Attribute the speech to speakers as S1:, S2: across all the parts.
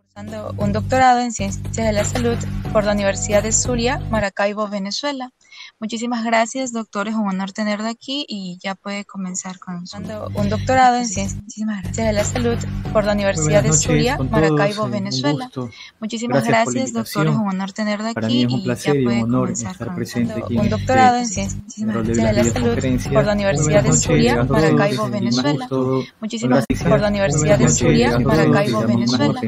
S1: Cursando un doctorado en Ciencias de la Salud por la Universidad de Zulia, Maracaibo, Venezuela. Muchísimas gracias, doctor. Es un honor tenerlo aquí y ya puede comenzar con un doctorado en Ciencias de la Salud por la Universidad de Zulia, Maracaibo, Venezuela. Muchísimas gracias, doctor. Es un honor tenerlo aquí y ya puede comenzar con un doctorado en Ciencias de la Salud por la Universidad de Zulia, Maracaibo, Venezuela. Muchísimas gracias por la Universidad de Zulia, Maracaibo, Venezuela.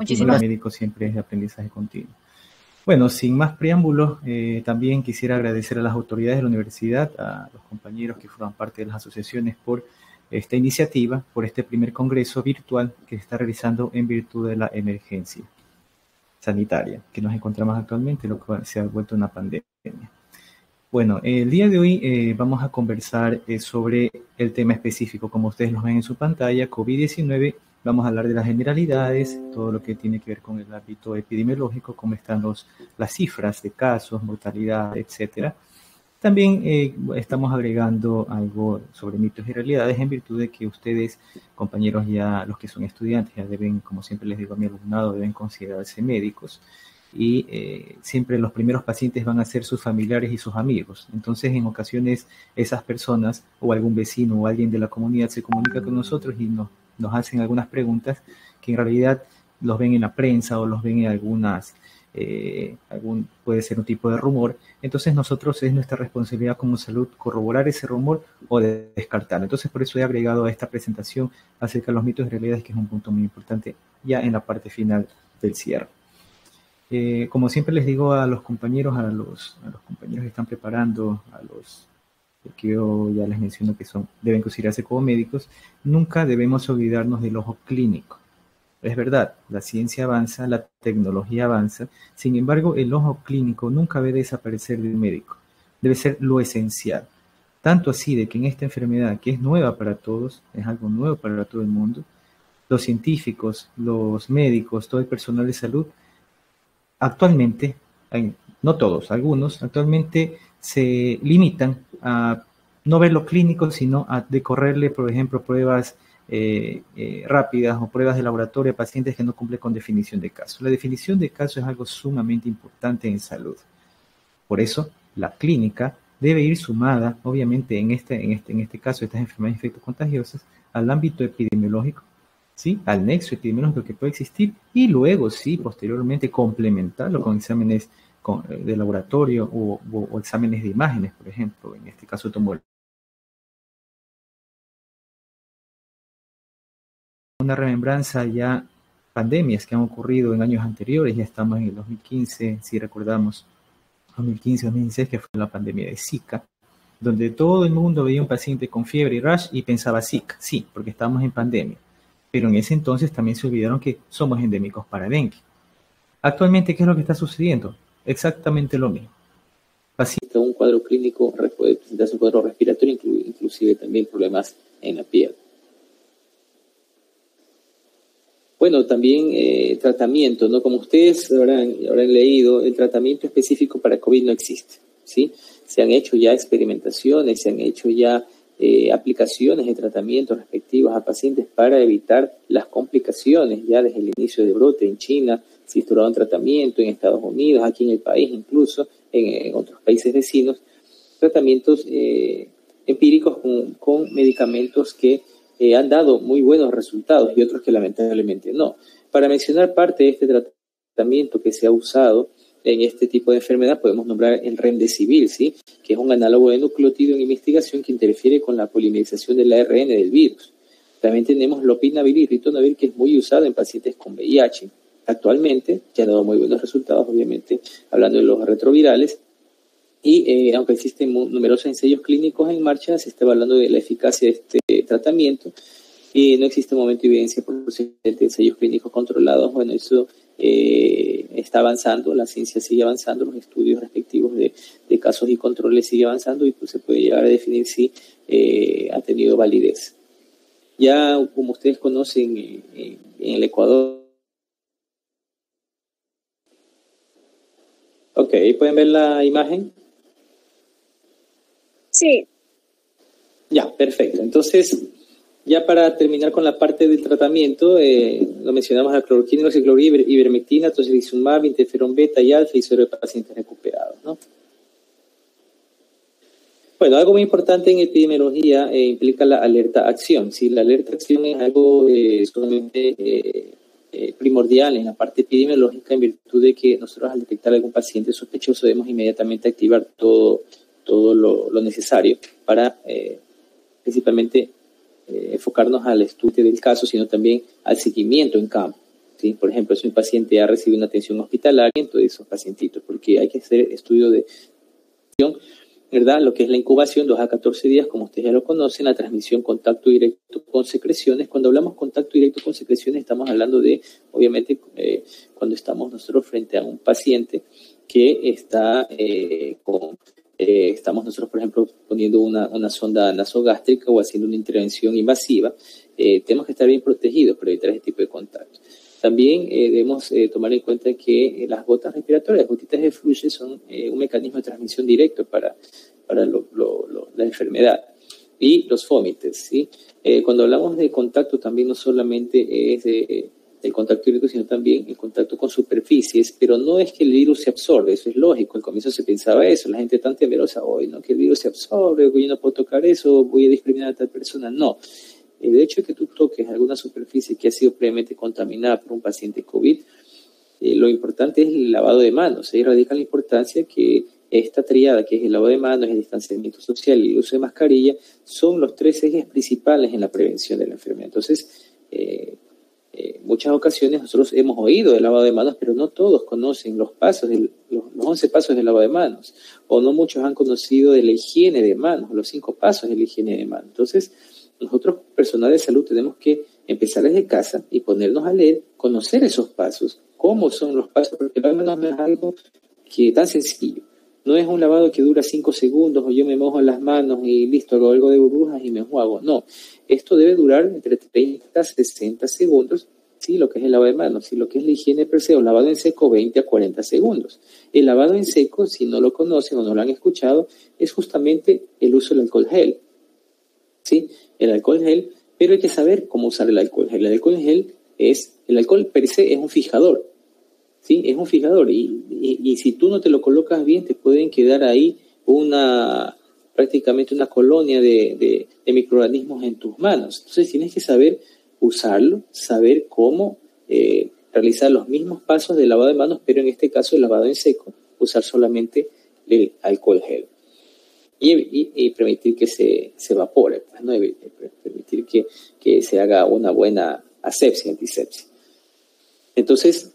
S2: Muchísimas médico siempre es de aprendizaje continuo. Bueno, sin más preámbulos, también quisiera agradecer a las autoridades de la universidad, a los compañeros que forman parte de las asociaciones por esta iniciativa, por este primer congreso virtual que se está realizando en virtud de la emergencia sanitaria que nos encontramos actualmente, lo que se ha vuelto una pandemia. Bueno, el día de hoy vamos a conversar sobre el tema específico, como ustedes lo ven en su pantalla, COVID-19. Vamos a hablar de las generalidades, todo lo que tiene que ver con el ámbito epidemiológico, cómo están las cifras de casos, mortalidad, etcétera. También estamos agregando algo sobre mitos y realidades en virtud de que ustedes, compañeros, ya los que son estudiantes, ya deben, como siempre les digo a mi alumnado, deben considerarse médicos. Y siempre los primeros pacientes van a ser sus familiares y sus amigos. Entonces, en ocasiones, esas personas o algún vecino o alguien de la comunidad se comunica con nosotros y nos hacen algunas preguntas que en realidad los ven en la prensa o los ven en puede ser un tipo de rumor. Entonces, nosotros es nuestra responsabilidad como salud corroborar ese rumor o descartarlo. Entonces, por eso he agregado a esta presentación acerca de los mitos y realidades, que es un punto muy importante ya en la parte final del cierre. Como siempre les digo a los compañeros, a los compañeros que están preparando, porque yo ya les menciono que deben considerarse como médicos, nunca debemos olvidarnos del ojo clínico. Es verdad, la ciencia avanza, la tecnología avanza, sin embargo, el ojo clínico nunca debe desaparecer del médico. Debe ser lo esencial. Tanto así de que en esta enfermedad, que es nueva para todos, es algo nuevo para todo el mundo, los científicos, los médicos, todo el personal de salud, actualmente, no todos, algunos, actualmente se limitan a no ver lo clínico, sino a decorrerle, por ejemplo, pruebas rápidas o pruebas de laboratorio a pacientes que no cumplen con definición de caso. La definición de caso es algo sumamente importante en salud. Por eso, la clínica debe ir sumada, obviamente, en este caso, estas enfermedades infectocontagiosas, al ámbito epidemiológico, ¿sí? Al nexo epidemiológico que puede existir y luego, sí, posteriormente complementarlo con exámenes de laboratorio o exámenes de imágenes, por ejemplo, en este caso tomografía. Una remembranza ya pandemias que han ocurrido en años anteriores, ya estamos en el 2015, si recordamos, 2015-2016, que fue la pandemia de Zika, donde todo el mundo veía un paciente con fiebre y rash y pensaba Zika, sí, porque estábamos en pandemia. Pero en ese entonces también se olvidaron que somos endémicos para dengue. Actualmente, ¿qué es lo que está sucediendo? Exactamente lo mismo. Paciente, un cuadro clínico puede presentarse un cuadro respiratorio, inclusive también problemas en la piel. Bueno, también tratamiento, ¿no? Como ustedes habrán leído, el tratamiento específico para COVID no existe, ¿sí? Se han hecho ya experimentaciones, se han hecho ya aplicaciones de tratamientos respectivos a pacientes para evitar las complicaciones ya desde el inicio de brote en China, se instauró un tratamiento en Estados Unidos, aquí en el país incluso, en otros países vecinos, tratamientos empíricos con medicamentos que han dado muy buenos resultados y otros que lamentablemente no. Para mencionar parte de este tratamiento que se ha usado en este tipo de enfermedad, podemos nombrar el Remdesivir, ¿sí? Que es un análogo de nucleótido en investigación que interfiere con la polimerización del ARN del virus. También tenemos lopinavir y ritonavir, que es muy usado en pacientes con VIH. Actualmente ya ha dado muy buenos resultados, obviamente, hablando de los retrovirales. Y aunque existen numerosos ensayos clínicos en marcha, se está hablando de la eficacia de este tratamiento y no existe de momento evidencia por ensayos clínicos controlados. Bueno, eso está avanzando, la ciencia sigue avanzando, los estudios respectivos de casos y controles sigue avanzando y pues se puede llegar a definir si ha tenido validez. Ya, como ustedes conocen, en el Ecuador. Ok, ¿pueden ver la imagen?
S3: Sí.
S2: Ya, perfecto. Entonces,
S3: Ya para terminar con la parte del tratamiento, lo mencionamos a cloroquina, hidroxicloroquina, ivermectina, tocilizumab, interferón beta y alfa y suero de pacientes recuperados, ¿no? Bueno, algo muy importante en epidemiología implica la alerta-acción. ¿Sí? La alerta-acción es algo sumamente primordial en la parte epidemiológica en virtud de que nosotros al detectar algún paciente sospechoso debemos inmediatamente activar todo lo necesario para principalmente enfocarnos al estudio del caso, sino también al seguimiento en campo. ¿Sí? Por ejemplo, si un paciente ha recibido una atención hospitalaria, entonces esos pacientitos, porque hay que hacer estudio de ¿verdad? Lo que es la incubación, 2 a 14 días, como ustedes ya lo conocen, la transmisión contacto directo con secreciones. Cuando hablamos contacto directo con secreciones, estamos hablando de, obviamente, cuando estamos nosotros frente a un paciente que está estamos nosotros, por ejemplo, poniendo una sonda nasogástrica o haciendo una intervención invasiva, tenemos que estar bien protegidos para evitar ese tipo de contacto. También debemos tomar en cuenta que las gotas respiratorias, las gotitas de fluye, son un mecanismo de transmisión directo para la enfermedad. Y los vómites, ¿sí? Cuando hablamos de contacto, también no solamente es el contacto directo, sino también el contacto con superficies, pero no es que el virus se absorbe, eso es lógico, al comienzo se pensaba eso, la gente tan temerosa hoy, ¿no? Que el virus se absorbe, que yo no puedo tocar eso, voy a discriminar a tal persona, no. El hecho de que tú toques alguna superficie que ha sido previamente contaminada por un paciente COVID, lo importante es el lavado de manos. Ahí radica la importancia que esta triada, que es el lavado de manos, el distanciamiento social y el uso de mascarilla, son los 3 ejes principales en la prevención de la enfermedad. Entonces, muchas ocasiones nosotros hemos oído del lavado de manos, pero no todos conocen los pasos, los 11 pasos del lavado de manos, o no muchos han conocido de la higiene de manos, los 5 pasos de la higiene de manos. Entonces, nosotros, personal de salud, tenemos que empezar desde casa y ponernos a leer, conocer esos pasos, cómo son los pasos, porque el lavado de manos no es algo que tan sencillo. No es un lavado que dura 5 segundos o yo me mojo las manos y listo, hago algo de burbujas y me enjuago. No, esto debe durar entre 30 a 60 segundos, ¿sí? Lo que es el lavado de manos. ¿Sí? Lo que es la higiene per se o lavado en seco, 20 a 40 segundos. El lavado en seco, si no lo conocen o no lo han escuchado, es justamente el uso del alcohol gel. ¿Sí? El alcohol gel, pero hay que saber cómo usar el alcohol gel. El alcohol gel el alcohol per se es un fijador, ¿sí? Es un fijador y si tú no te lo colocas bien, te pueden quedar ahí prácticamente una colonia de microorganismos en tus manos. Entonces tienes que saber usarlo, saber cómo realizar los mismos pasos de lavado de manos, pero en este caso el lavado en seco, usar solamente el alcohol gel. Y permitir que se evapore, pues, ¿no? Permitir que se haga una buena asepsia, antisepsia. Entonces,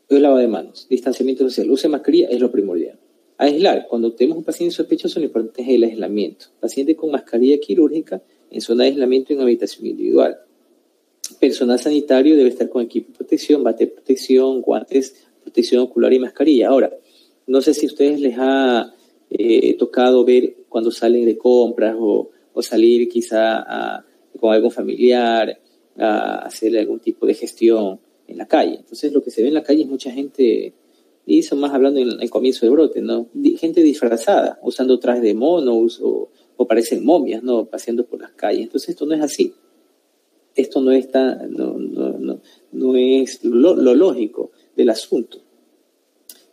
S3: el lavado de manos, distanciamiento social, uso de mascarilla es lo primordial. Aislar, cuando tenemos un paciente sospechoso, lo importante es el aislamiento. Paciente con mascarilla quirúrgica en zona de aislamiento en habitación individual. Personal sanitario debe estar con equipo de protección, bate de protección, guantes, protección ocular y mascarilla. Ahora, no sé si a ustedes les ha tocado ver cuando salen de compras o salir quizá con algún familiar a hacer algún tipo de gestión en la calle. Entonces lo que se ve en la calle es mucha gente, y eso más hablando en el comienzo de brote, ¿no? Gente disfrazada, usando trajes de monos o parecen momias, ¿no? Paseando por las calles. Entonces esto no es así. Esto no es lo lógico del asunto.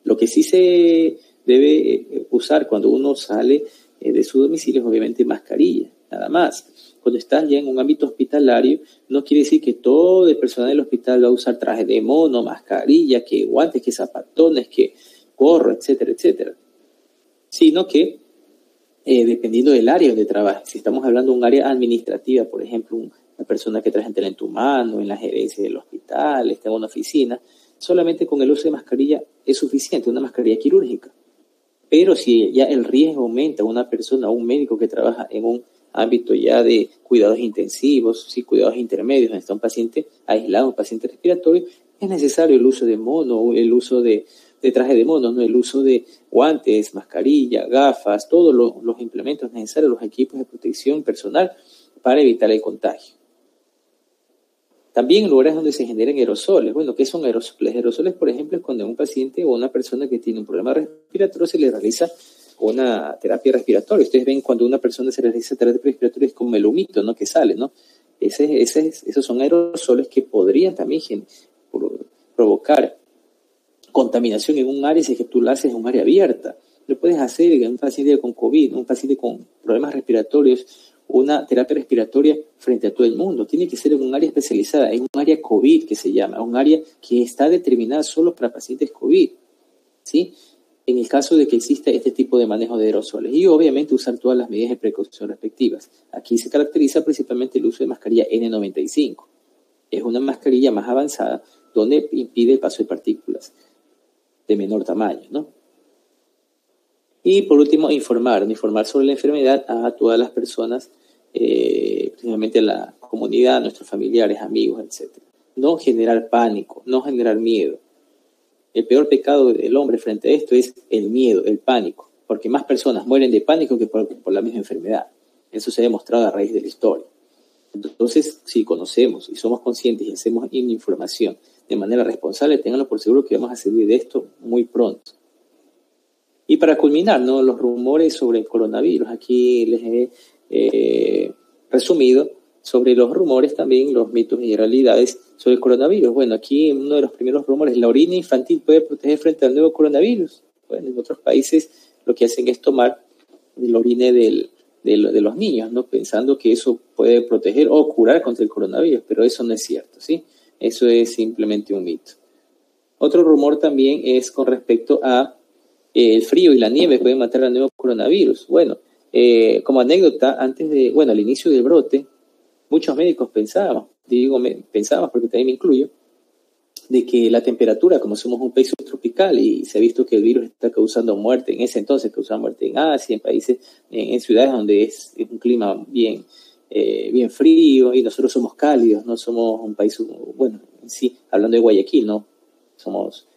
S3: Lo que sí se debe usar cuando uno sale de su domicilio es obviamente mascarilla, nada más. Cuando estás ya en un ámbito hospitalario, no quiere decir que todo el personal del hospital va a usar traje de mono, mascarilla, que guantes, que zapatones, que gorro, etcétera, etcétera. Sino que, dependiendo del área donde trabajes, si estamos hablando de un área administrativa, por ejemplo, una persona que trae en tu mano, en la gerencia del hospital, está en una oficina, solamente con el uso de mascarilla es suficiente, una mascarilla quirúrgica. Pero si ya el riesgo aumenta, una persona, un médico que trabaja en un ámbito ya de cuidados intensivos, sí, cuidados intermedios, donde está un paciente aislado, un paciente respiratorio, es necesario el uso de mono, el uso de traje de mono, ¿no? El uso de guantes, mascarilla, gafas, todos los implementos necesarios, los equipos de protección personal para evitar el contagio. También en lugares donde se generan aerosoles. Bueno, ¿qué son aerosoles? Aerosoles, por ejemplo, es cuando a un paciente o una persona que tiene un problema respiratorio se le realiza una terapia respiratoria. Ustedes ven cuando una persona se realiza terapia respiratoria es como el humito, ¿no? Que sale, ¿no? Esos son aerosoles que podrían también provocar contaminación en un área si es que tú lo haces en un área abierta. Lo puedes hacer en un paciente con COVID, un paciente con problemas respiratorios, una terapia respiratoria frente a todo el mundo. Tiene que ser en un área especializada, en un área COVID que se llama, un área que está determinada solo para pacientes COVID, ¿sí? En el caso de que exista este tipo de manejo de aerosoles. Y obviamente usar todas las medidas de precaución respectivas. Aquí se caracteriza principalmente el uso de mascarilla N95. Es una mascarilla más avanzada donde impide el paso de partículas de menor tamaño, ¿no? Y por último, informar sobre la enfermedad a todas las personas, principalmente a la comunidad, a nuestros familiares, amigos, etc. No generar pánico, no generar miedo. El peor pecado del hombre frente a esto es el miedo, el pánico, porque más personas mueren de pánico que por la misma enfermedad. Eso se ha demostrado a raíz de la historia. Entonces, si conocemos y somos conscientes y hacemos información de manera responsable, ténganlo por seguro que vamos a salir de esto muy pronto. Y para culminar, ¿no?, los rumores sobre el coronavirus. Aquí les he resumido sobre los rumores también, los mitos y realidades sobre el coronavirus. Bueno, aquí uno de los primeros rumores: la orina infantil puede proteger frente al nuevo coronavirus. Bueno, en otros países lo que hacen es tomar la orina de los niños, ¿no?, pensando que eso puede proteger o curar contra el coronavirus, pero eso no es cierto, ¿sí? Eso es simplemente un mito. Otro rumor también es con respecto a el frío y la nieve pueden matar al nuevo coronavirus. Bueno, como anécdota, al inicio del brote, muchos médicos pensábamos porque también me incluyo, de que la temperatura, como somos un país subtropical y se ha visto que el virus está causando muerte, en ese entonces causaba muerte en Asia, en países, en ciudades donde es un clima bien frío, y nosotros somos cálidos, no somos un país, bueno, sí, hablando de Guayaquil, ¿no? Somos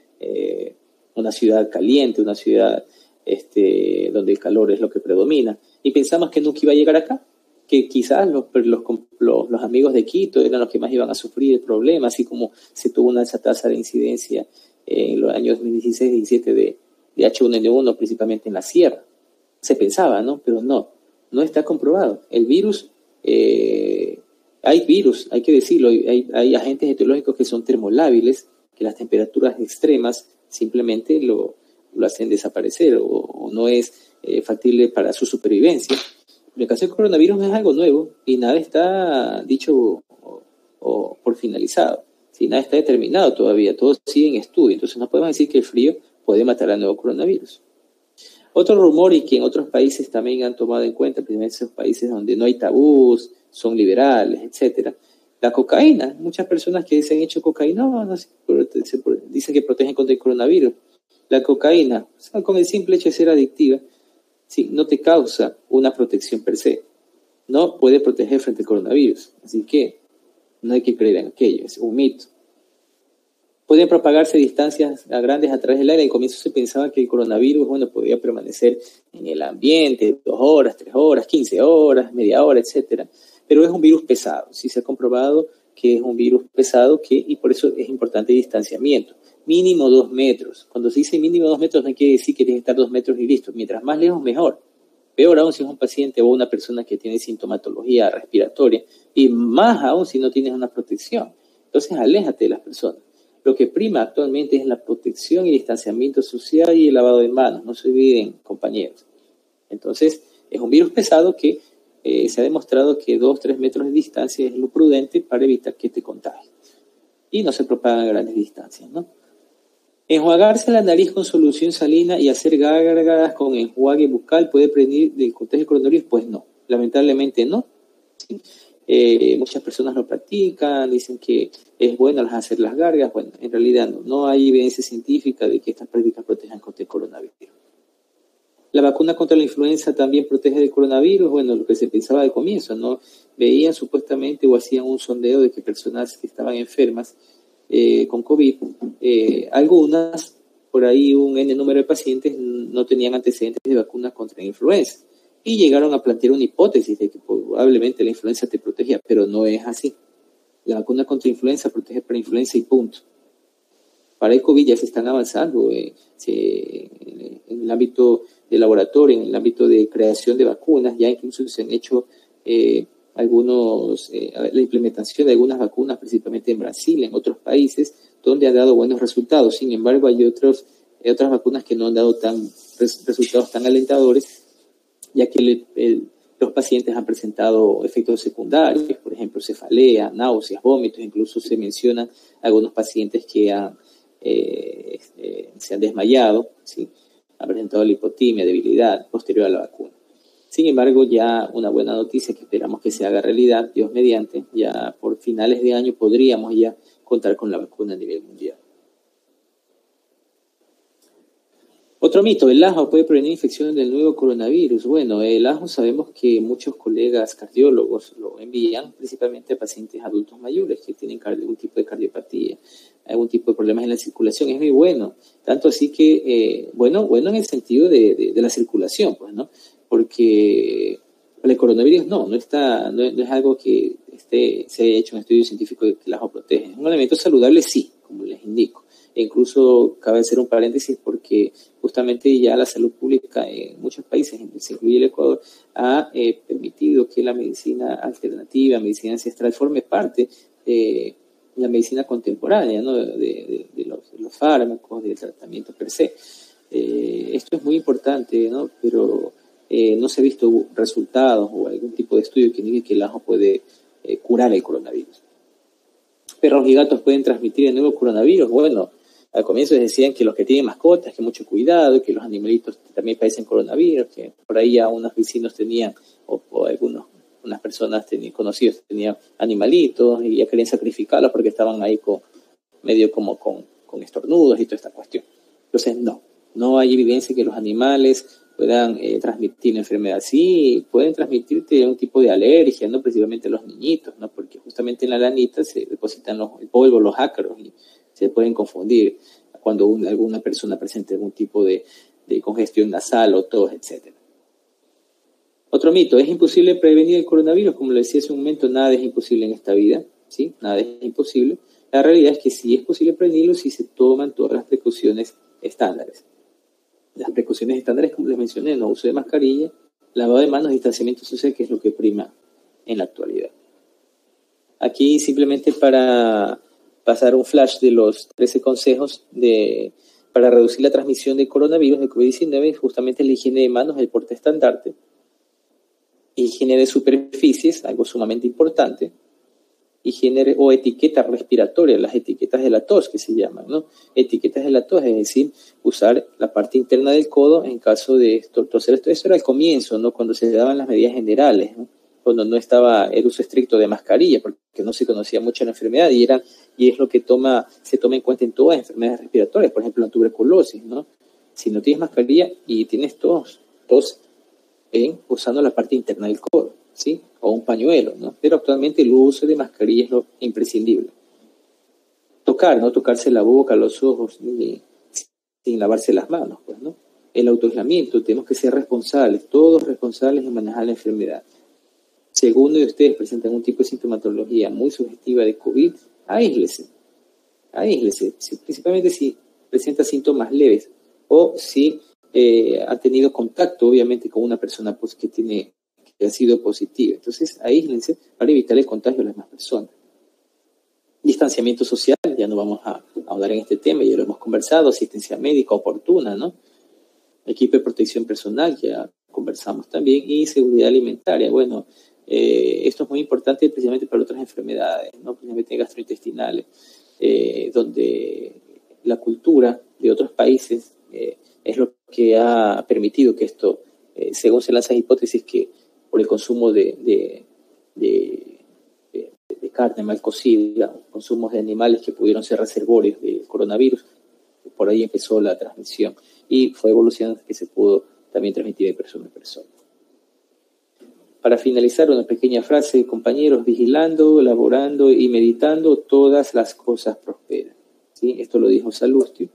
S3: una ciudad caliente, una ciudad donde el calor es lo que predomina, y pensamos que nunca iba a llegar acá, que quizás los amigos de Quito eran los que más iban a sufrir el problema, así como se tuvo una alta tasa de incidencia en los años 2016-17 de H1N1, principalmente en la sierra. Se pensaba, ¿no? Pero no está comprobado. El virus, hay virus, hay que decirlo, hay agentes etiológicos que son termolábiles, que las temperaturas extremas simplemente lo hacen desaparecer o no es factible para su supervivencia. En el caso del coronavirus es algo nuevo y nada está dicho o por finalizado. ¿Sí? Nada está determinado todavía, todo sigue en estudio. Entonces no podemos decir que el frío puede matar al nuevo coronavirus. Otro rumor, y que en otros países también han tomado en cuenta, principalmente esos países donde no hay tabús, son liberales, etcétera, la cocaína. Muchas personas que se han hecho cocaína dicen que protegen contra el coronavirus. La cocaína, o sea, con el simple hecho de ser adictiva, sí, no te causa una protección per se. No puede proteger frente al coronavirus. Así que no hay que creer en aquello, es un mito. Pueden propagarse distancias grandes a través del aire. Al comienzo se pensaba que el coronavirus, podía permanecer en el ambiente 2 horas, 3 horas, 15 horas, media hora, etcétera. Pero es un virus pesado. Sí se ha comprobado que es un virus pesado y por eso es importante el distanciamiento. Mínimo 2 metros. Cuando se dice mínimo 2 metros no quiere decir que tienes que estar 2 metros y listo. Mientras más lejos, mejor. Peor aún si es un paciente o una persona que tiene sintomatología respiratoria, y más aún si no tienes una protección. Entonces, aléjate de las personas. Lo que prima actualmente es la protección y distanciamiento social y el lavado de manos. No se olviden, compañeros. Entonces, es un virus pesado que se ha demostrado que 2-3 metros de distancia es lo prudente para evitar que te contagies. Y no se propagan a grandes distancias, ¿no? Enjuagarse la nariz con solución salina y hacer gárgaras con enjuague bucal puede prevenir del contagio de coronavirus. Pues no, lamentablemente no. ¿Sí? Muchas personas lo practican, dicen que es bueno hacer las gárgaras. Bueno, en realidad no hay evidencia científica de que estas prácticas protejan contra el coronavirus. La vacuna contra la influenza también protege del coronavirus. Bueno, lo que se pensaba de comienzo, ¿no? Veían supuestamente o hacían un sondeo de que personas que estaban enfermas con COVID, algunas, por ahí un N número de pacientes no tenían antecedentes de vacunas contra la influenza y llegaron a plantear una hipótesis de que probablemente la influenza te protegía, pero no es así. La vacuna contra influenza protege para influenza y punto. Para el COVID ya se están avanzando en el ámbito de laboratorio, en el ámbito de creación de vacunas, ya incluso se han hecho la implementación de algunas vacunas, principalmente en Brasil, en otros países, donde ha dado buenos resultados. Sin embargo, hay otras vacunas que no han dado resultados tan alentadores, ya que los pacientes han presentado efectos secundarios, por ejemplo, cefalea, náuseas, vómitos. Incluso se mencionan algunos pacientes que se han desmayado, ¿sí? Han presentado lipotimia, debilidad posterior a la vacuna. Sin embargo, ya una buena noticia que esperamos que se haga realidad, Dios mediante, ya por finales de año podríamos ya contar con la vacuna a nivel mundial. Otro mito, ¿el ajo puede prevenir infección del nuevo coronavirus? Bueno, el ajo sabemos que muchos colegas cardiólogos lo envían principalmente a pacientes adultos mayores que tienen algún tipo de cardiopatía, algún tipo de problemas en la circulación. Es muy bueno, tanto así que, bueno en el sentido de la circulación, pues, ¿no? Porque el coronavirus no es algo que se haya hecho un estudio científico de que el ajo protege. Es un elemento saludable, sí, como les indico. E incluso cabe hacer un paréntesis porque justamente ya la salud pública en muchos países, se incluye el Ecuador, ha permitido que la medicina alternativa, medicina ancestral, forme parte de la medicina contemporánea, ¿no? de los fármacos, del tratamiento per se. Esto es muy importante, ¿no? Pero no se ha visto resultados o algún tipo de estudio que indique que el ajo puede curar el coronavirus. ¿Perros y gatos pueden transmitir el nuevo coronavirus? Bueno, al comienzo decían que los que tienen mascotas, que mucho cuidado, que los animalitos también padecen coronavirus, que por ahí ya unos vecinos tenían, o unas personas conocidos tenían animalitos y ya querían sacrificarlos porque estaban ahí medio como con estornudos y toda esta cuestión. Entonces, no hay evidencia que los animales puedan transmitir la enfermedad. Sí, pueden transmitirte un tipo de alergia, no principalmente los niñitos, ¿no? Porque justamente en la lanita se depositan el polvo, los ácaros, y se pueden confundir cuando alguna persona presente algún tipo de congestión nasal o tos, etc. Otro mito, ¿es imposible prevenir el coronavirus? Como le decía hace un momento, nada es imposible en esta vida, ¿sí? Nada es imposible. La realidad es que sí es posible prevenirlo si se toman todas las precauciones estándares. Las precauciones estándares, como les mencioné, no uso de mascarilla, lavado de manos, distanciamiento social, que es lo que prima en la actualidad. Aquí simplemente para pasar un flash de los 13 consejos para reducir la transmisión de coronavirus, de COVID-19, justamente la higiene de manos, el porte estandarte, higiene de superficies, algo sumamente importante, higiene o etiqueta respiratoria, las etiquetas de la tos que se llaman, ¿no? Etiquetas de la tos, es decir, usar la parte interna del codo en caso de toser. Eso era el comienzo, ¿no? Cuando se daban las medidas generales, ¿no? Cuando no estaba el uso estricto de mascarilla, porque no se conocía mucho la enfermedad y es lo que se toma en cuenta en todas las enfermedades respiratorias, por ejemplo la tuberculosis, ¿no? Si no tienes mascarilla y tienes tos usando la parte interna del codo, ¿sí? O un pañuelo, ¿no? Pero actualmente el uso de mascarilla es lo imprescindible. No tocarse la boca, los ojos, sin lavarse las manos, pues, ¿no? El autoaislamiento, tenemos que ser responsables, todos responsables en manejar la enfermedad. Si alguno de ustedes presenta algún tipo de sintomatología muy sugestiva de COVID, aíslese, principalmente si presenta síntomas leves o si ha tenido contacto, obviamente, con una persona pues, que ha sido positiva. Entonces, aíslense para evitar el contagio de las demás personas. Distanciamiento social, ya no vamos a ahondar en este tema, ya lo hemos conversado, asistencia médica oportuna, ¿no? Equipo de protección personal, ya conversamos también, y seguridad alimentaria. Bueno, esto es muy importante precisamente para otras enfermedades, ¿no? Principalmente gastrointestinales, donde la cultura de otros países es lo que ha permitido que esto, según se lanzan hipótesis, que por el consumo de carne mal cocida, consumos de animales que pudieron ser reservorios del coronavirus, por ahí empezó la transmisión y fue evolucionando que se pudo también transmitir de persona a persona. Para finalizar, una pequeña frase, compañeros: vigilando, laborando y meditando, todas las cosas prosperan. ¿Sí? Esto lo dijo Salustio,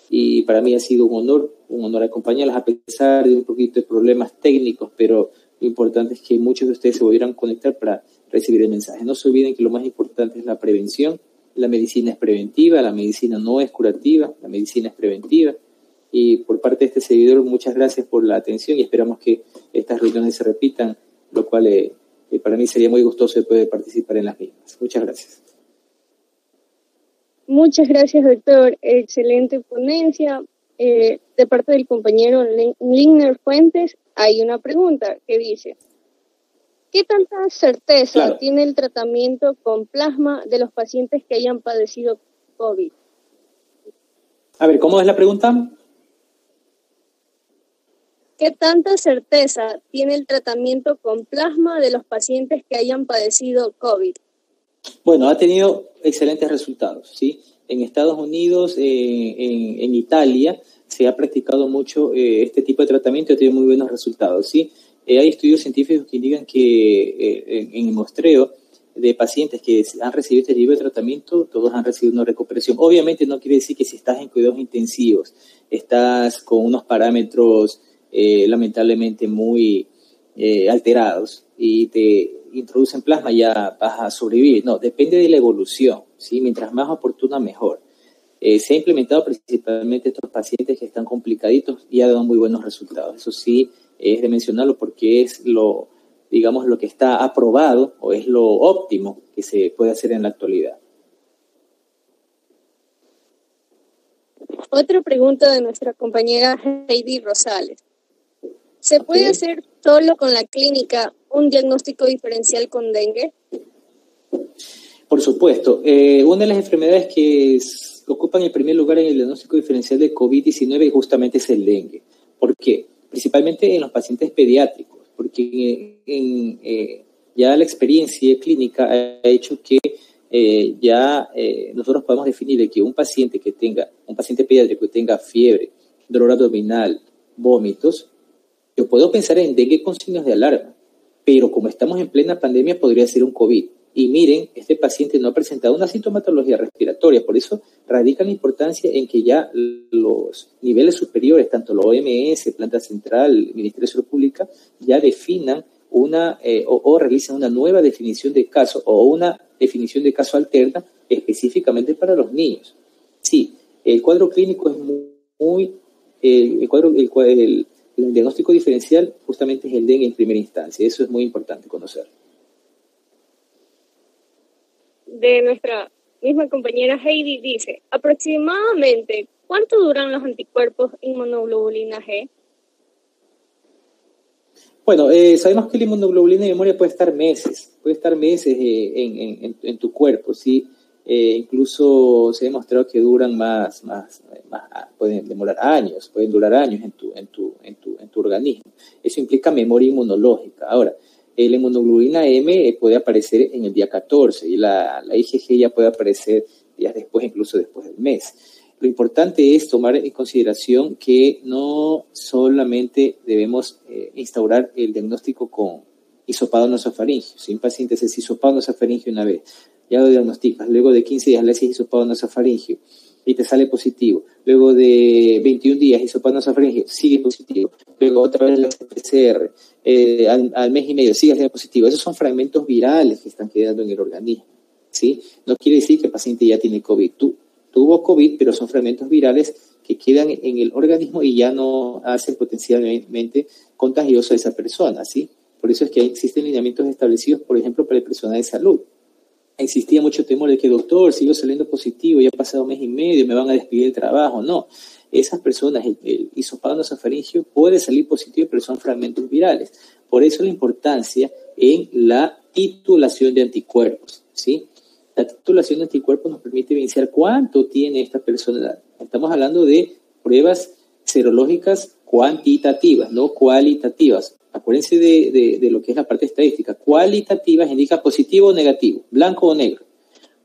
S3: y para mí ha sido un honor acompañarlas a pesar de un poquito de problemas técnicos, pero lo importante es que muchos de ustedes se volvieran a conectar para recibir el mensaje. No se olviden que lo más importante es la prevención. La medicina es preventiva, la medicina no es curativa, la medicina es preventiva. Y por parte de este servidor, muchas gracias por la atención y esperamos que estas reuniones se repitan, lo cual para mí sería muy gustoso de poder participar en las mismas. Muchas gracias.
S4: Muchas gracias, doctor. Excelente ponencia. De parte del compañero Ligner Fuentes, hay una pregunta que dice: ¿qué tanta certeza tiene el tratamiento con plasma de los pacientes que hayan padecido COVID?
S3: A ver, ¿cómo es la pregunta?
S4: ¿Qué tanta certeza tiene el tratamiento con plasma de los pacientes que hayan padecido COVID?
S3: Bueno, ha tenido excelentes resultados, ¿sí? En Estados Unidos, en Italia, se ha practicado mucho este tipo de tratamiento y ha tenido muy buenos resultados, ¿sí? Hay estudios científicos que indican que en el muestreo de pacientes que han recibido este tipo de tratamiento, todos han recibido una recuperación. Obviamente no quiere decir que si estás en cuidados intensivos, estás con unos parámetros lamentablemente muy alterados y te introducen plasma, ya vas a sobrevivir. No, depende de la evolución, ¿sí? Mientras más oportuna, mejor. Se ha implementado principalmente estos pacientes que están complicaditos y ha dado muy buenos resultados. Eso sí, es de mencionarlo porque es lo que está aprobado o es lo óptimo que se puede hacer en la actualidad.
S4: Otra pregunta de nuestra compañera Heidi Rosales. ¿Se puede hacer solo con la clínica un diagnóstico diferencial con dengue?
S3: Por supuesto. Una de las enfermedades que ocupan el primer lugar en el diagnóstico diferencial de COVID-19 justamente es el dengue. ¿Por qué? Principalmente en los pacientes pediátricos, porque ya la experiencia clínica ha hecho que nosotros podemos definir de que un paciente pediátrico que tenga fiebre, dolor abdominal, vómitos, yo puedo pensar en dengue con signos de alarma, pero como estamos en plena pandemia podría ser un COVID. Y miren, este paciente no ha presentado una sintomatología respiratoria, por eso radica la importancia en que ya los niveles superiores, tanto la OMS, Planta Central, Ministerio de Salud Pública, ya definan o realicen una nueva definición de caso o una definición de caso alterna específicamente para los niños. Sí, el cuadro clínico es el diagnóstico diferencial justamente es el dengue en primera instancia. Eso es muy importante conocer.
S4: De nuestra misma compañera Heidi dice: aproximadamente, ¿cuánto duran los anticuerpos inmunoglobulina G?
S3: Bueno, sabemos que la inmunoglobulina de memoria puede estar meses en tu cuerpo, ¿sí? Incluso se ha demostrado que duran más, pueden demorar años, pueden durar años en tu organismo. Eso implica memoria inmunológica. Ahora, la inmunoglobulina M puede aparecer en el día 14 y la IgG ya puede aparecer días después, incluso después del mes. Lo importante es tomar en consideración que no solamente debemos instaurar el diagnóstico con hisopado nasofaringeo. Si un paciente hace hisopado nasofaringeo una vez, ya lo diagnosticas, luego de 15 días le haces hisopado nasofaringeo y te sale positivo, luego de 21 días hisopado nasofaringeo sigue positivo, luego otra vez le haces PCR, al mes y medio sigue siendo positivo. Esos son fragmentos virales que están quedando en el organismo, ¿sí? No quiere decir que el paciente ya tiene COVID. Tuvo COVID, pero son fragmentos virales que quedan en el organismo y ya no hacen potencialmente contagioso a esa persona, ¿sí? Por eso es que existen lineamientos establecidos, por ejemplo, para el personal de salud. Existía mucho temor de que, doctor, sigo saliendo positivo, ya ha pasado un mes y medio, me van a despedir del trabajo. No, esas personas, el hisopado nasofaringeo puede salir positivo, pero son fragmentos virales. Por eso la importancia en la titulación de anticuerpos, ¿sí? La titulación de anticuerpos nos permite evidenciar cuánto tiene esta persona. Estamos hablando de pruebas serológicas cuantitativas, no cualitativas. Acuérdense de lo que es la parte estadística. Cualitativas indica positivo o negativo, blanco o negro.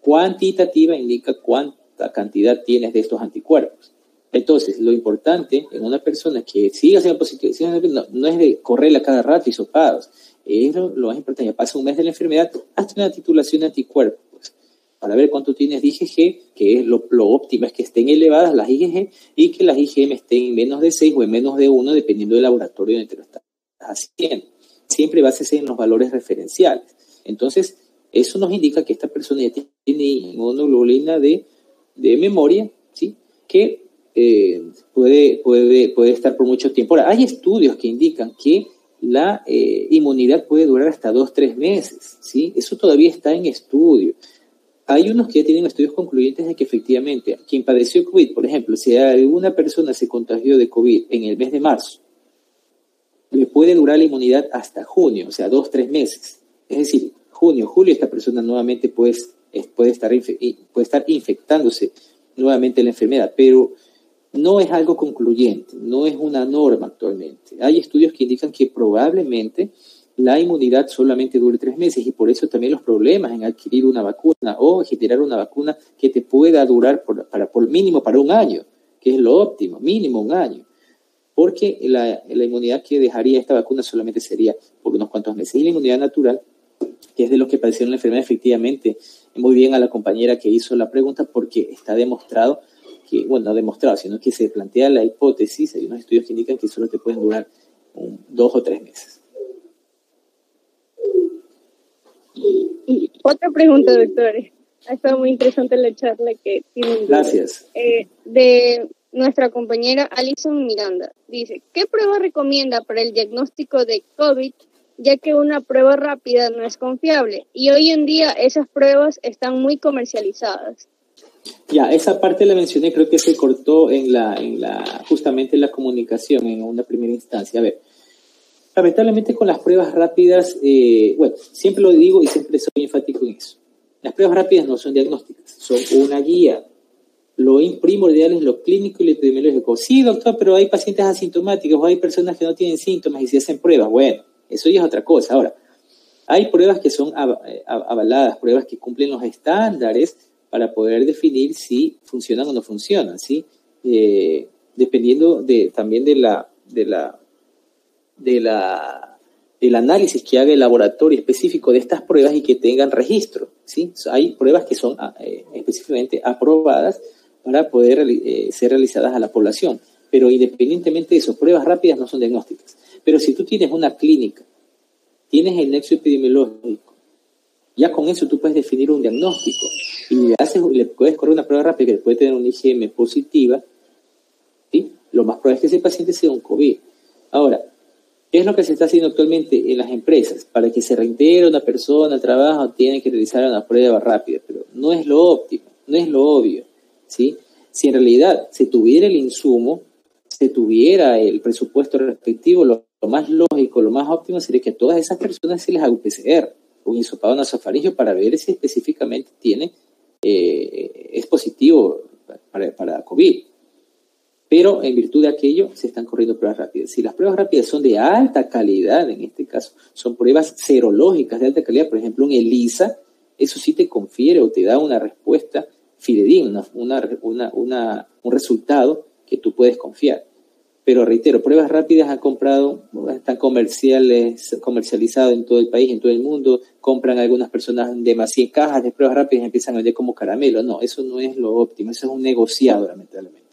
S3: Cuantitativa indica cuánta cantidad tienes de estos anticuerpos. Entonces, lo importante en una persona que siga siendo positiva, no es de correrla cada rato hisopados. Es lo más importante. Ya pasa un mes de la enfermedad, hazte una titulación de anticuerpos para ver cuánto tienes de IgG, que es lo óptimo es que estén elevadas las IgG y que las IgM estén en menos de 6 o en menos de 1, dependiendo del laboratorio donde te lo estás haciendo. Siempre básese en los valores referenciales. Entonces, eso nos indica que esta persona ya tiene inmunoglobulina de memoria, ¿sí? Que puede estar por mucho tiempo. Ahora, hay estudios que indican que la inmunidad puede durar hasta 2-3 meses, ¿sí? Eso todavía está en estudio. Hay unos que ya tienen estudios concluyentes de que efectivamente quien padeció COVID, por ejemplo, si alguna persona se contagió de COVID en el mes de marzo, le puede durar la inmunidad hasta junio, o sea, 2-3 meses. Es decir, junio, julio, esta persona nuevamente puede estar infectándose nuevamente la enfermedad, pero no es algo concluyente, no es una norma actualmente. Hay estudios que indican que probablemente la inmunidad solamente dure 3 meses y por eso también los problemas en adquirir una vacuna o generar una vacuna que te pueda durar por mínimo para un año, que es lo óptimo, mínimo un año. Porque la inmunidad que dejaría esta vacuna solamente sería por unos cuantos meses. Y la inmunidad natural, que es de los que padecieron la enfermedad, efectivamente, muy bien a la compañera que hizo la pregunta, porque está demostrado que, bueno, no demostrado, sino que se plantea la hipótesis, hay unos estudios que indican que solo te pueden durar 2 o 3 meses.
S4: Otra pregunta, doctores. Ha estado muy interesante la charla que tienen.
S3: Gracias.
S4: De nuestra compañera Alison Miranda. Dice, ¿qué prueba recomienda para el diagnóstico de COVID, ya que una prueba rápida no es confiable? Y hoy en día esas pruebas están muy comercializadas.
S3: Ya, esa parte la mencioné, creo que se cortó justamente en la comunicación en una primera instancia. A ver, lamentablemente con las pruebas rápidas, bueno, siempre lo digo y siempre soy enfático en eso. Las pruebas rápidas no son diagnósticas, son una guía. Lo primordial es lo clínico y lo epidemiológico. Sí, doctor, pero hay pacientes asintomáticos o hay personas que no tienen síntomas y se hacen pruebas. Bueno, eso ya es otra cosa. Ahora, hay pruebas que son avaladas, pruebas que cumplen los estándares para poder definir si funcionan o no funcionan, ¿sí? Dependiendo también del análisis que haga el laboratorio específico de estas pruebas y que tengan registro, ¿sí? Hay pruebas que son específicamente aprobadas para poder ser realizadas a la población, pero independientemente de eso, pruebas rápidas no son diagnósticas. Pero si tú tienes una clínica, tienes el nexo epidemiológico, ya con eso tú puedes definir un diagnóstico y le puedes correr una prueba rápida que puede tener una IgM positiva, ¿sí? Lo más probable es que ese paciente sea un COVID. Ahora, ¿qué es lo que se está haciendo actualmente en las empresas? Para que se reintegre una persona al trabajo tienen que realizar una prueba rápida, pero no es lo óptimo, no es lo obvio, ¿sí? Si en realidad se tuviera el insumo, se tuviera el presupuesto respectivo, lo más lógico, lo más óptimo sería que a todas esas personas se les haga un PCR, un hisopado nasofaríngeo para ver si específicamente es positivo para COVID. Pero en virtud de aquello se están corriendo pruebas rápidas. Si las pruebas rápidas son de alta calidad, en este caso, son pruebas serológicas de alta calidad, por ejemplo, un ELISA, eso sí te confiere o te da una respuesta fidedigna, un resultado que tú puedes confiar. Pero reitero, pruebas rápidas están comercializadas en todo el país, en todo el mundo, compran algunas personas demasiadas cajas de pruebas rápidas y empiezan a vender como caramelo. No, eso no es lo óptimo, eso es un negociado, lamentablemente.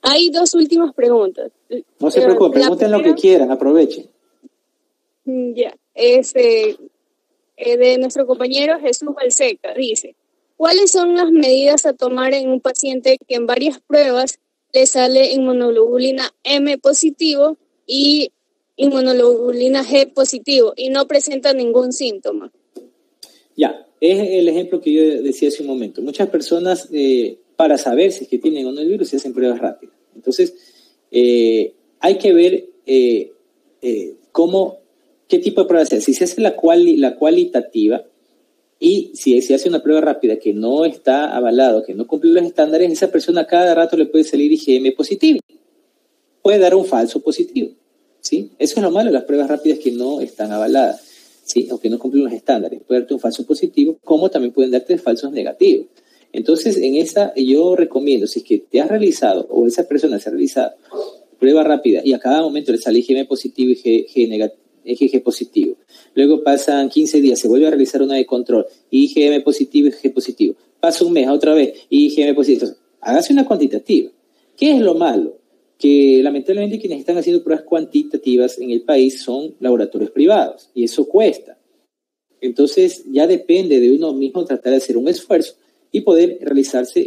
S4: Hay 2 últimas preguntas.
S3: No se preocupen, pregunten lo que quieran, aprovechen.
S4: Ya, de nuestro compañero Jesús Balseca, dice, ¿cuáles son las medidas a tomar en un paciente que en varias pruebas le sale inmunoglobulina M positivo y inmunoglobulina G positivo y no presenta ningún síntoma? Ya,
S3: es el ejemplo que yo decía hace un momento. Muchas personas, para saber si es que tienen o no el virus, se hacen pruebas rápidas. Entonces, hay que ver qué tipo de prueba se hace. Si se hace la cualitativa y si se hace una prueba rápida que no está avalado, que no cumple los estándares, esa persona cada rato le puede salir IgM positivo. Puede dar un falso positivo, ¿sí? Eso es lo malo de las pruebas rápidas que no están avaladas, ¿sí? O que no cumplen los estándares. Puede darte un falso positivo, como también pueden darte falsos negativos. Entonces, en esa yo recomiendo, si es que te has realizado o esa persona se ha realizado prueba rápida y a cada momento le sale IgM positivo y IgG positivo. Luego pasan 15 días, se vuelve a realizar una de control, IgM positivo y IgG positivo. Pasa un mes, otra vez, IgM positivo. Entonces, hágase una cuantitativa. ¿Qué es lo malo? Que lamentablemente quienes están haciendo pruebas cuantitativas en el país son laboratorios privados y eso cuesta. Entonces, ya depende de uno mismo tratar de hacer un esfuerzo y poder realizarse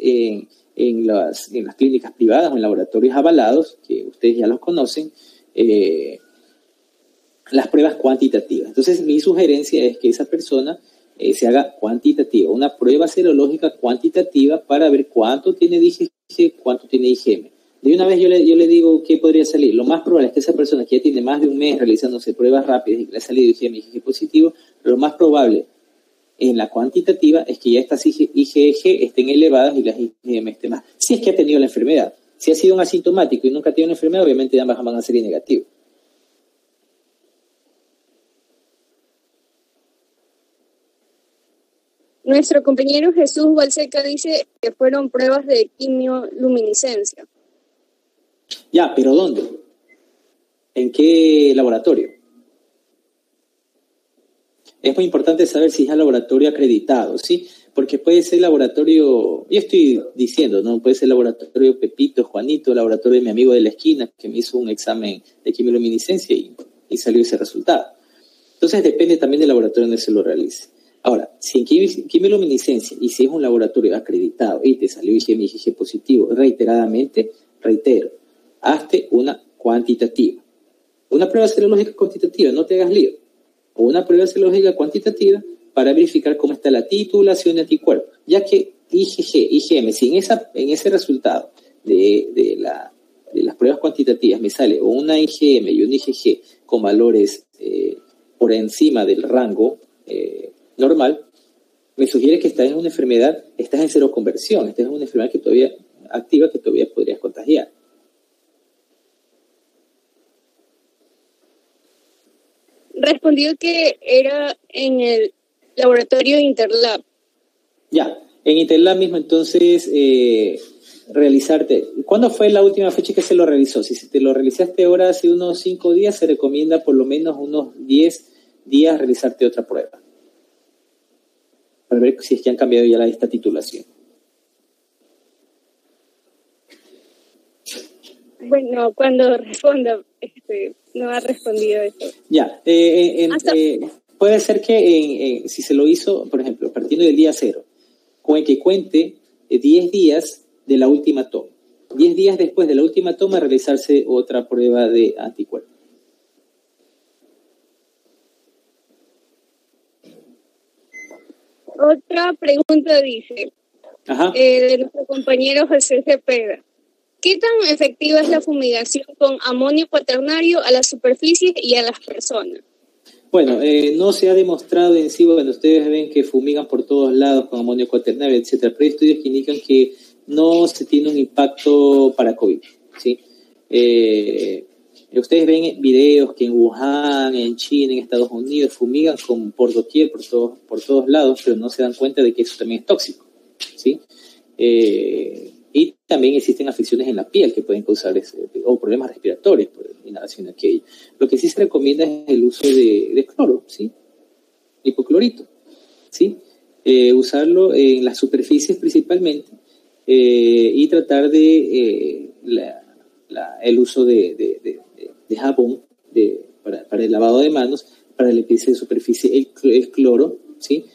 S3: en las clínicas privadas o en laboratorios avalados, que ustedes ya los conocen, las pruebas cuantitativas. Entonces, mi sugerencia es que esa persona se haga cuantitativa, una prueba serológica cuantitativa para ver cuánto tiene de IgG, cuánto tiene IgM. De una vez yo le digo qué podría salir. Lo más probable es que esa persona que ya tiene más de un mes realizándose pruebas rápidas y que le ha salido IgM y IgG positivo, lo más probable en la cuantitativa es que ya estas IgG estén elevadas y las IgM estén más. Si es que ha tenido la enfermedad. Si ha sido un asintomático y nunca ha tenido una enfermedad, obviamente ambas van a ser negativas.
S4: Nuestro compañero Jesús Balseca dice que fueron pruebas de quimioluminiscencia.
S3: Ya, pero ¿dónde? ¿En qué laboratorio? Es muy importante saber si es un laboratorio acreditado, ¿sí? Porque puede ser laboratorio, yo estoy diciendo, ¿no? Puede ser laboratorio Pepito, Juanito, laboratorio de mi amigo de la esquina que me hizo un examen de quimioluminiscencia y salió ese resultado. Entonces depende también del laboratorio donde se lo realice. Ahora, si en quimioluminiscencia y si es un laboratorio acreditado y te salió IgM y IgG positivo reiteradamente, reitero, hazte una cuantitativa. Una prueba serológica cuantitativa, no te hagas lío. O una prueba serológica cuantitativa para verificar cómo está la titulación de anticuerpos. Ya que IgG, IgM, si en ese resultado de las pruebas cuantitativas me sale una IgM y un IgG con valores por encima del rango normal, me sugiere que estás en una enfermedad, estás en seroconversión, estás en una enfermedad que todavía activa, que todavía podrías contagiar.
S4: Respondió que era en el laboratorio Interlab.
S3: Ya, en Interlab mismo, entonces, realizarte. ¿Cuándo fue la última fecha que se lo realizó? Si te lo realizaste ahora hace unos 5 días, se recomienda por lo menos unos 10 días realizarte otra prueba. Para ver si es que han cambiado ya esta titulación.
S4: Bueno, cuando responda, no ha respondido eso.
S3: Ya, puede ser que si se lo hizo, por ejemplo, partiendo del día 0, con el que cuente 10 días de la última toma. 10 días después de la última toma, realizarse otra prueba de anticuerpos.
S4: Otra pregunta dice, de nuestro compañero José Cepeda. ¿Qué tan efectiva es la fumigación con amonio cuaternario a las superficies y a las personas?
S3: Bueno, no se ha demostrado en sí, cuando ustedes ven que fumigan por todos lados con amonio cuaternario, etcétera, pero hay estudios que indican que no se tiene un impacto para COVID, ¿sí? Ustedes ven videos que en Wuhan, en China, en Estados Unidos fumigan por doquier, por todos lados, pero no se dan cuenta de que eso también es tóxico, ¿sí? Y también existen afecciones en la piel que pueden causar o problemas respiratorios por inhalación de aquello. Lo que sí se recomienda es el uso de cloro, ¿sí? Hipoclorito, ¿sí? Usarlo en las superficies principalmente y tratar de el uso de jabón para el lavado de manos, para la limpieza de superficie, el cloro, ¿sí?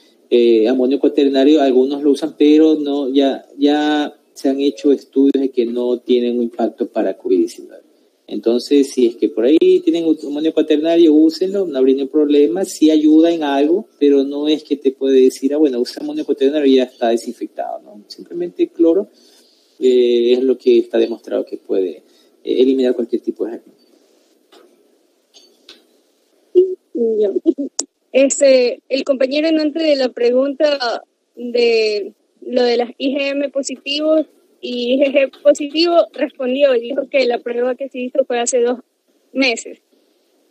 S3: Amonio cuaternario, algunos lo usan, pero no, ya se han hecho estudios de que no tienen un impacto para COVID-19. Entonces, si es que por ahí tienen amonio cuaternario, úsenlo, no habría ningún problema, sí ayuda en algo, pero no es que te puede decir, usa amonio cuaternario y ya está desinfectado, ¿no? Simplemente cloro es lo que está demostrado que puede eliminar cualquier tipo de germen.
S4: El compañero antes de la pregunta de lo de las IgM positivos y IgG positivo respondió y dijo que la prueba que se hizo fue hace 2 meses,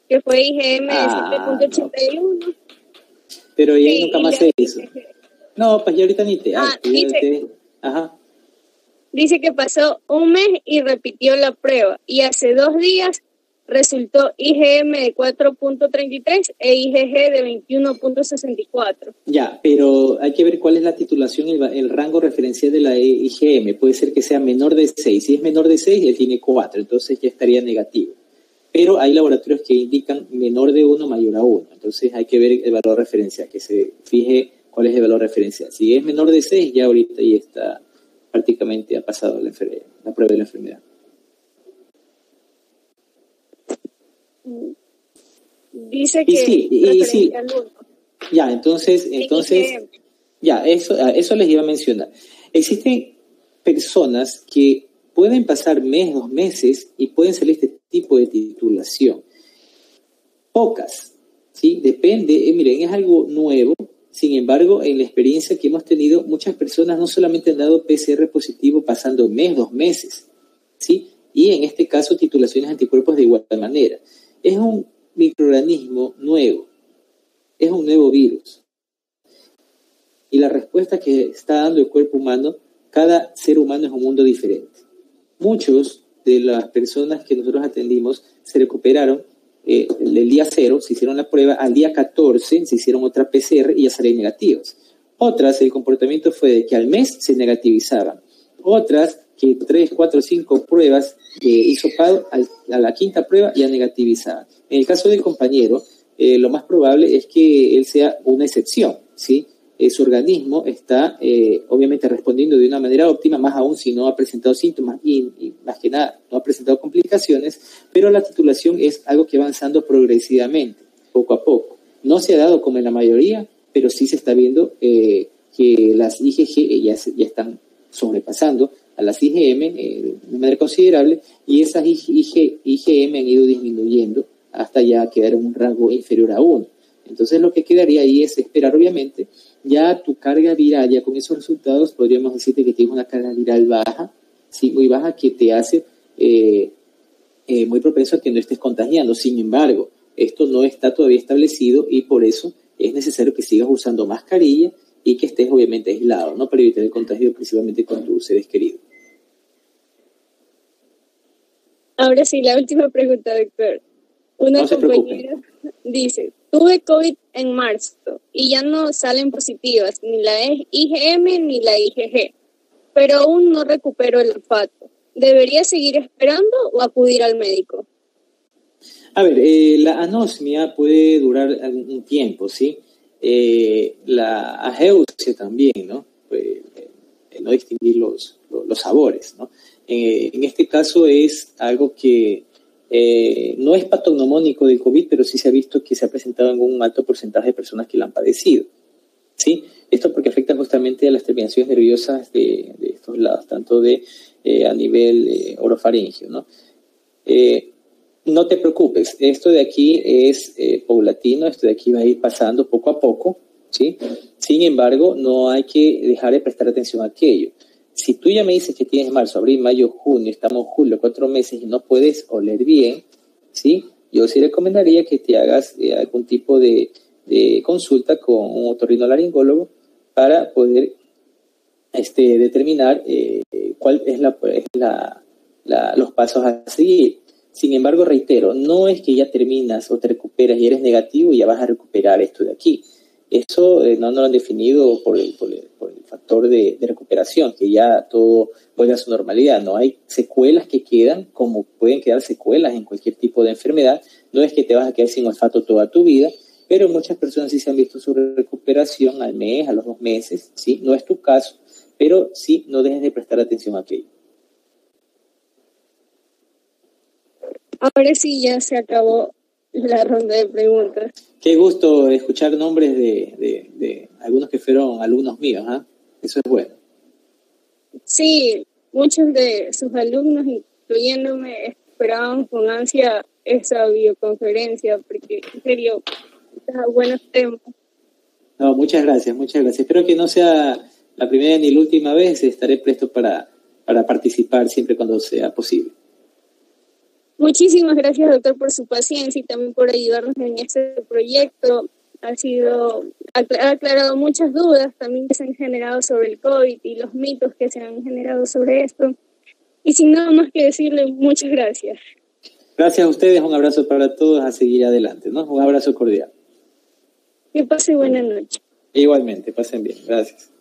S4: que fue IgM de 7.81.
S3: No. Pero ya nunca más se hizo. No, pues ya ahorita ni te...
S4: Dice que pasó 1 mes y repitió la prueba y hace 2 días resultó IgM de 4.33 e IgG de 21.64.
S3: Ya, pero hay que ver cuál es la titulación, el rango referencial de la IgM. Puede ser que sea menor de 6. Si es menor de 6, él tiene 4, entonces ya estaría negativo. Pero hay laboratorios que indican menor de 1, mayor a 1. Entonces hay que ver el valor referencial, que se fije cuál es el valor referencial. Si es menor de 6, ya ahorita ya está prácticamente ha pasado la prueba de la enfermedad.
S4: Dice que
S3: sí. Ya, entonces ya, eso les iba a mencionar. Existen personas que pueden pasar 2 meses y pueden salir este tipo de titulación. Pocas, ¿sí? Depende, miren, es algo nuevo. Sin embargo, en la experiencia que hemos tenido, muchas personas no solamente han dado PCR positivo pasando 2 meses, ¿sí? Y en este caso, titulaciones anticuerpos de igual manera. Es un microorganismo nuevo, es un nuevo virus. Y la respuesta que está dando el cuerpo humano, cada ser humano es un mundo diferente. Muchos de las personas que nosotros atendimos se recuperaron el día 0, se hicieron la prueba, al día 14 se hicieron otra PCR y ya salieron negativos. Otras, el comportamiento fue de que al mes se negativizaban. Otras, que 3, 4, 5 pruebas de hisopado, a la quinta prueba ya negativizaban. En el caso del compañero, lo más probable es que él sea una excepción, ¿sí? Su organismo está obviamente respondiendo de una manera óptima, más aún si no ha presentado síntomas y más que nada no ha presentado complicaciones, pero la titulación es algo que va avanzando progresivamente, poco a poco. No se ha dado como en la mayoría, pero sí se está viendo que las IgG ya están sobrepasando a las IgM de manera considerable, y esas IgM han ido disminuyendo hasta ya quedar en un rango inferior a 1. Entonces lo que quedaría ahí es esperar, obviamente, ya tu carga viral, ya con esos resultados podríamos decirte que tienes una carga viral baja, sí, muy baja, que te hace muy propenso a que no estés contagiando. Sin embargo, esto no está todavía establecido y por eso es necesario que sigas usando mascarilla y que estés obviamente aislado, ¿no? Para evitar el contagio principalmente con tus seres queridos.
S4: Ahora sí, la última pregunta, doctor. Una compañera dice, tuve COVID en marzo y ya no salen positivas ni la IgM ni la IgG, pero aún no recupero el olfato. ¿Debería seguir esperando o acudir al médico?
S3: A ver, la anosmia puede durar algún tiempo, ¿sí? La ageusia también, ¿no? No distinguir los sabores, ¿no? En este caso es algo que no es patognomónico del COVID, pero sí se ha visto que se ha presentado en un alto porcentaje de personas que la han padecido, ¿sí? Esto porque afecta justamente a las terminaciones nerviosas de estos lados, tanto a nivel orofaringio, ¿no? No te preocupes, esto de aquí es paulatino, esto de aquí va a ir pasando poco a poco, ¿sí? Sin embargo, no hay que dejar de prestar atención a aquello. Si tú ya me dices que tienes marzo, abril, mayo, junio, estamos en julio, 4 meses y no puedes oler bien, ¿sí? Yo sí recomendaría que te hagas algún tipo de consulta con un otorrinolaringólogo para poder determinar cuál es los pasos a seguir. Sin embargo, reitero, no es que ya terminas o te recuperas y eres negativo y ya vas a recuperar esto de aquí. Eso no lo han definido por el factor de recuperación, que ya todo vuelve a su normalidad. No hay secuelas que quedan, como pueden quedar secuelas en cualquier tipo de enfermedad. No es que te vas a quedar sin olfato toda tu vida, pero muchas personas sí se han visto su recuperación al mes, a los 2 meses, ¿sí? No es tu caso, pero sí no dejes de prestar atención a aquello.
S4: Ahora sí ya se acabó la ronda de preguntas.
S3: Qué gusto escuchar nombres de algunos que fueron alumnos míos, ¿ah? Eso es bueno.
S4: Sí, muchos de sus alumnos, incluyéndome, esperaban con ansia esa videoconferencia, porque en serio, está buenos temas.
S3: No, muchas gracias. Espero que no sea la primera ni la última vez. Estaré presto para participar siempre cuando sea posible.
S4: Muchísimas gracias, doctor, por su paciencia y también por ayudarnos en este proyecto. Ha aclarado muchas dudas también que se han generado sobre el COVID y los mitos que se han generado sobre esto. Y sin nada más que decirle, muchas gracias.
S3: Gracias a ustedes, un abrazo para todos, a seguir adelante, ¿no? Un abrazo cordial.
S4: Que pase buena noche.
S3: Igualmente, pasen bien, gracias.